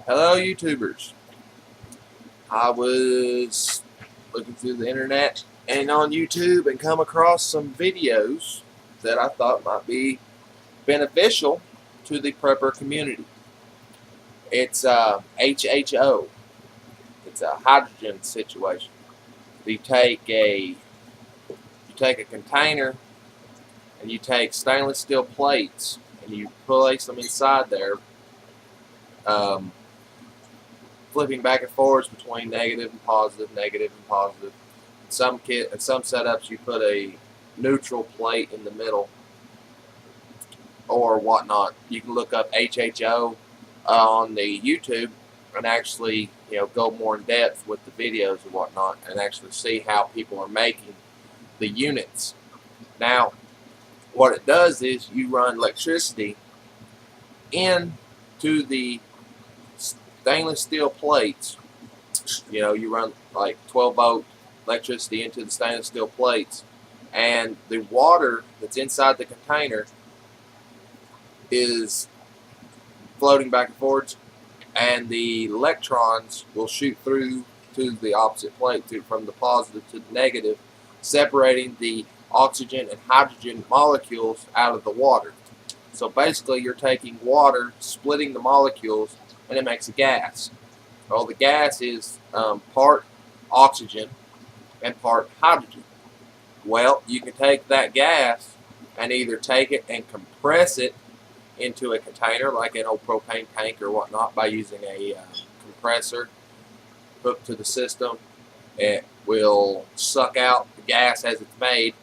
Hello, YouTubers. I was looking through the internet and on YouTube and come across some videos that I thought might be beneficial to the prepper community. It's HHO. It's a hydrogen situation. You take a container and you take stainless steel plates and you place them inside there, um, flipping back and forwards between negative and positive, negative and positive. In some setups, you put a neutral plate in the middle or whatnot. You can look up HHO on the YouTube and actually, go more in depth with the videos and whatnot, and actually see how people are making the units. Now, what it does is you run electricity into the stainless steel plates. You run like 12-volt electricity into the stainless steel plates, and the water that's inside the container is floating back and forwards, and the electrons will shoot through to the opposite plate, from the positive to the negative, separating the oxygen and hydrogen molecules out of the water. So basically, you're taking water, splitting the molecules, and it makes a gas. Well, the gas is part oxygen and part hydrogen. Well, you can take that gas and either take it and compress it into a container like an old propane tank or whatnot by using a compressor hooked to the system. It will suck out the gas as it's made,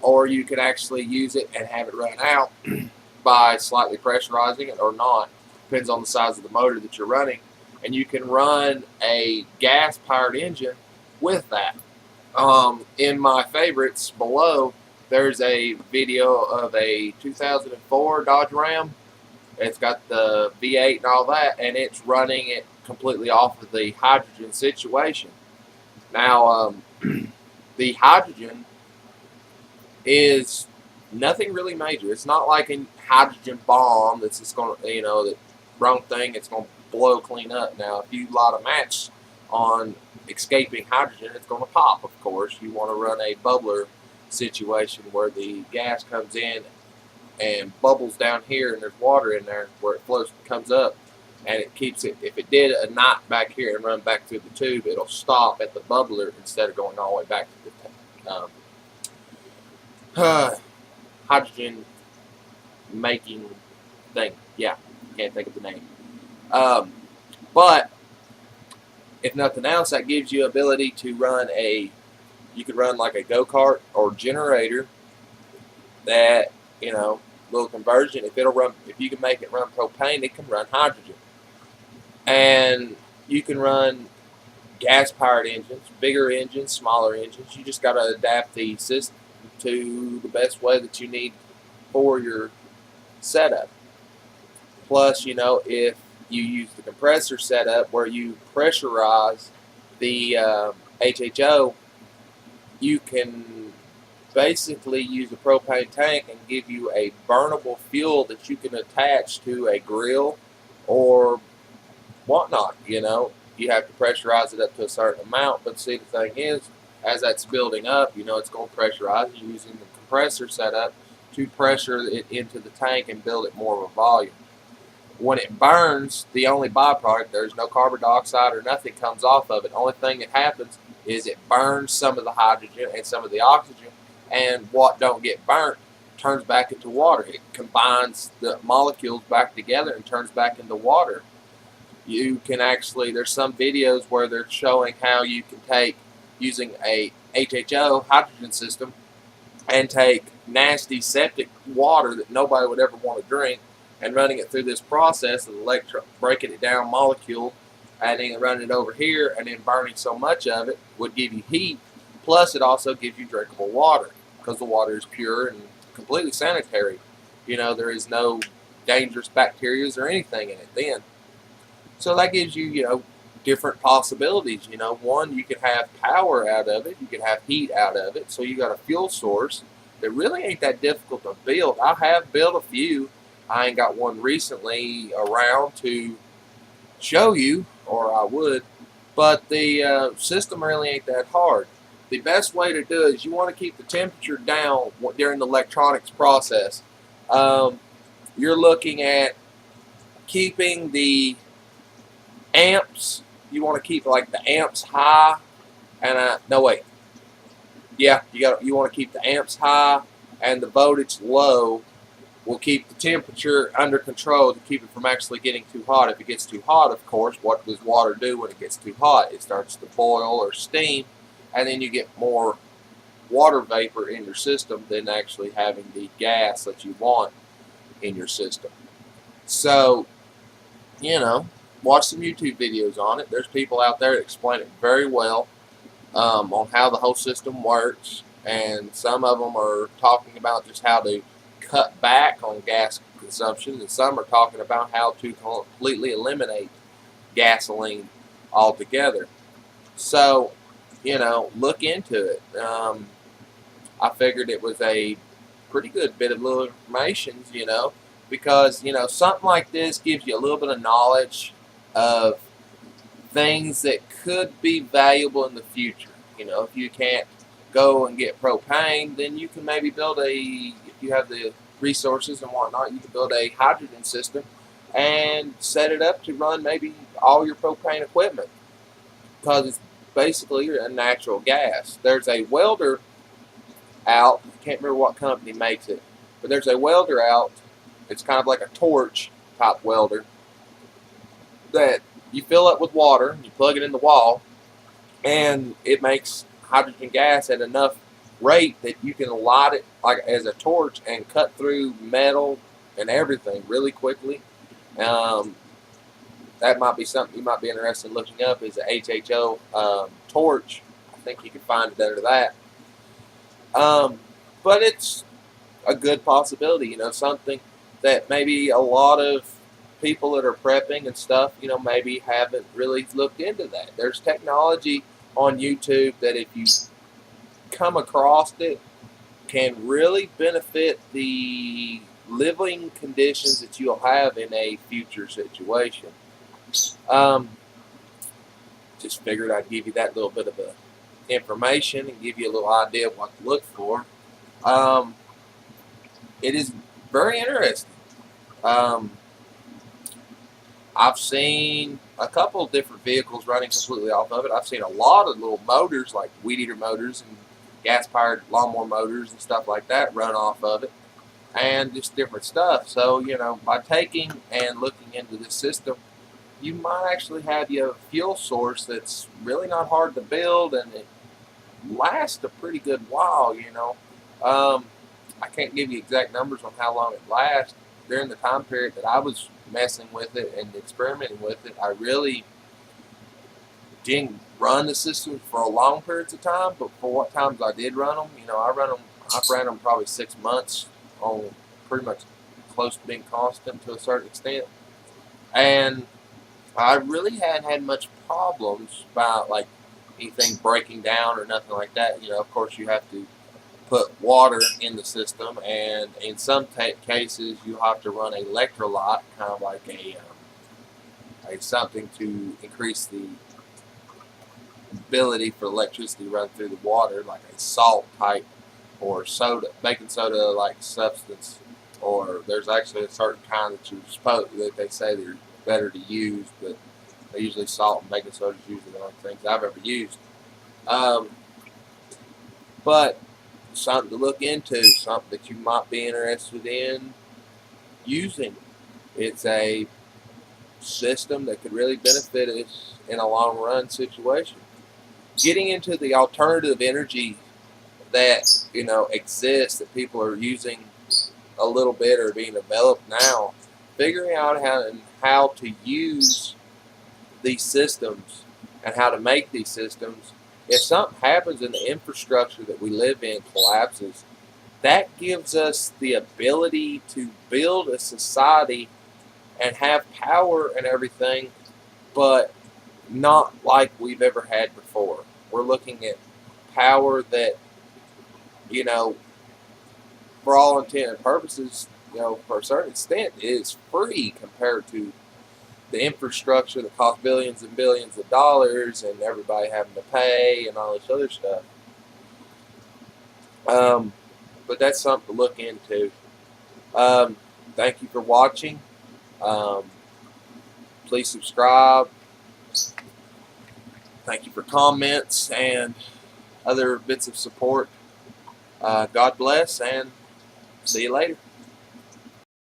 or you can actually use it and have it run out by slightly pressurizing it or not. Depends on the size of the motor that you're running. And you can run a gas-powered engine with that. In my favorites below, there's a video of a 2004 Dodge Ram. It's got the V8 and all that, and it's running it completely off of the hydrogen situation. Now, the hydrogen is nothing really major. It's not like a hydrogen bomb that's just going to, the wrong thing, it's going to blow clean up. Now, if you light a match on escaping hydrogen, it's going to pop, of course. You want to run a bubbler situation where the gas comes in and bubbles down here, and there's water in there where it floats, comes up, and it keeps it. If it did a knot back here and run back through the tube, it'll stop at the bubbler instead of going all the way back to the hydrogen making thing. Yeah, can't think of the name. But if nothing else, that gives you ability to run you could run like a go-kart or generator that, little conversion. If you can make it run propane, it can run hydrogen. And you can run gas-powered engines, bigger engines, smaller engines. You just got to adapt the system to the best way that you need for your setup. Plus, if you use the compressor setup where you pressurize the HHO, you can basically use a propane tank and give you a burnable fuel that you can attach to a grill or whatnot. You have to pressurize it up to a certain amount, but see, the thing is, as that's building up, it's going to pressurize. You're using the compressor setup to pressure it into the tank and build it more of a volume. When it burns, the only byproduct, there's no carbon dioxide or nothing comes off of it. The only thing that happens is it burns some of the hydrogen and some of the oxygen, and what don't get burnt turns back into water. It combines the molecules back together and turns back into water. You can actually, there's some videos where they're showing how you can take, using a HHO hydrogen system, and take nasty septic water that nobody would ever want to drink, and running it through this process of breaking it down molecule, adding and running it over here, and then burning so much of it would give you heat. Plus, it also gives you drinkable water because the water is pure and completely sanitary. There is no dangerous bacteria or anything in it then. So that gives you, different possibilities. One, you could have power out of it. You could have heat out of it. So you got a fuel source that really ain't that difficult to build. I have built a few. I ain't got one recently around to show you, or I would, but the system really ain't that hard. The best way to do it is you want to keep the temperature down during the electronics process. Um, you're looking at keeping the amps. You want to keep like the amps high, and no wait, yeah, you want to keep the amps high and the voltage low. Will keep the temperature under control to keep it from actually getting too hot. If it gets too hot, of course, what does water do when it gets too hot? It starts to boil or steam, and then you get more water vapor in your system than actually having the gas that you want in your system. So, watch some YouTube videos on it. There's people out there that explain it very well on how the whole system works, and some of them are talking about just how to cut back on gas consumption, and some are talking about how to completely eliminate gasoline altogether. So, look into it. I figured it was a pretty good bit of little information, because, something like this gives you a little bit of knowledge of things that could be valuable in the future. If you can't go and get propane, then you can maybe build if you have the resources and whatnot, you can build a hydrogen system and set it up to run maybe all your propane equipment, because it's basically a natural gas. There's a welder out, I can't remember what company makes it, but there's a welder out, it's kind of like a torch type welder, that you fill up with water, you plug it in the wall, and it makes hydrogen gas at enough rate that you can light it like as a torch and cut through metal and everything really quickly. That might be something you might be interested in looking up, is a HHO torch. I think you can find it under that. But it's a good possibility, something that maybe a lot of people that are prepping and stuff, maybe haven't really looked into that. There's technology on YouTube that if you come across it can really benefit the living conditions that you'll have in a future situation. Just figured I'd give you that little bit of information and give you a little idea of what to look for. It is very interesting. I've seen a couple of different vehicles running completely off of it. I've seen a lot of little motors, like weed eater motors and gas-powered lawnmower motors and stuff like that, run off of it, and just different stuff. So, by taking and looking into this system, you might actually have a fuel source that's really not hard to build, and it lasts a pretty good while, I can't give you exact numbers on how long it lasts. During the time period that I was messing with it and experimenting with it, I really didn't run the system for a long periods of time, but for what times I did run them, I've ran them probably 6 months on pretty much close to being constant to a certain extent. And I really hadn't had much problems about like anything breaking down or nothing like that. Of course you have to put water in the system, and in some cases you have to run an electrolyte, kind of like a something to increase the ability for electricity to run through the water, like a salt type or soda, baking soda like substance, or there's actually a certain kind that they say they're better to use, but they usually salt and baking soda is usually the only things I've ever used. But something to look into, something that you might be interested in using. It's a system that could really benefit us in a long run situation. Getting into the alternative energy that exists, that people are using a little bit or being developed now, figuring out how to use these systems and how to make these systems. If something happens and the infrastructure that we live in collapses, that gives us the ability to build a society and have power and everything, but not like we've ever had before. We're looking at power that, for all intent and purposes, for a certain extent, is free compared to the infrastructure that costs billions and billions of dollars, and everybody having to pay and all this other stuff. But that's something to look into. Thank you for watching. Please subscribe. Thank you for comments and other bits of support. God bless, and see you later.